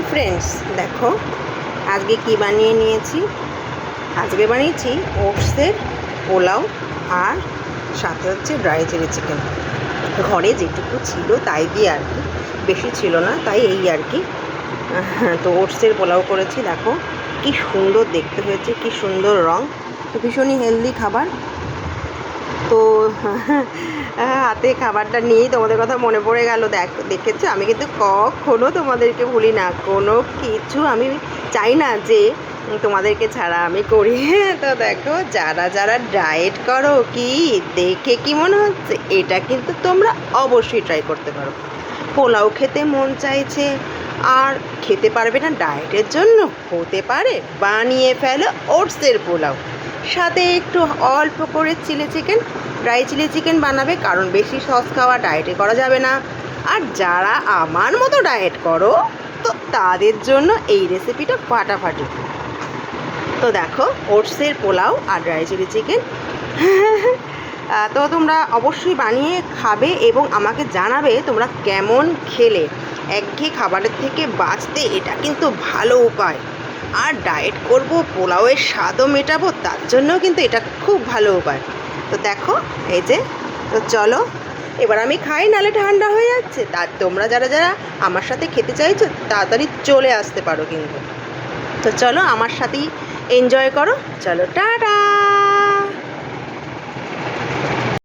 Friends, দেখো আজকে কি বানিয়ে নিয়েছি। আজকে বানিয়েছি ওটসের পোলাও আর সাথে হচ্ছে ড্রাই চিলি চিকেন। ঘরে যেটুকু ছিল তাই দিয়ে আর কি, বেশি ছিল না, তাই এই আর কি। তো ওটসের পোলাও করেছি, দেখো কি সুন্দর দেখতে হয়েছে, কি সুন্দর রং। তো ভীষণই হেলদি খাবার। তো হাতে খাবারটা নিয়েই তোমাদের কথা মনে পড়ে গেল। দেখেছো, আমি কিন্তু কখনো তোমাদেরকে ভুলি না, কোনো কিছু আমি চাই না যে তোমাদেরকে ছাড়া আমি করি। তো দেখো, যারা যারা ডায়েট করো, কি দেখে কি মনে হচ্ছে, এটা কিন্তু তোমরা অবশ্যই ট্রাই করতে পারো। পোলাও খেতে মন চাইছে আর খেতে পারবে না ডায়েটের জন্য, হতে পারে বানিয়ে ফেলো ওটসের পোলাও, সাথে একটু অল্প করে chilli chicken, dry chilli chicken বানাবে, কারণ বেশি সস খাওয়া ডায়েটে করা যাবে না। আর যারা আমার মতো ডায়েট করো, তো তাদের জন্য এই রেসিপিটা ফাটাফাটি। তো দেখো, ওটসের পোলাও আর ড্রাই চিলি চিকেন। তো তোমরা অবশ্যই বানিয়ে খাবে এবং আমাকে জানাবে তোমরা কেমন খেলে। একঘেয়ে খাবারের থেকে বাঁচতে এটা কিন্তু ভালো উপায়। আর ডায়েট করব, পোলাওয়ের স্বাদও মেটাবো, তার জন্যও কিন্তু এটা খুব ভালো উপায়। তো দেখো, এই যে, তো চলো এবার আমি খাই, নালে ঠান্ডা হয়ে যাচ্ছে। তার তোমরা যারা যারা আমার সাথে খেতে চাইছো তাড়াতাড়ি চলে আসতে পারো কিন্তু। তো চলো আমার সাথেই এনজয় করো। চলো, টাটা।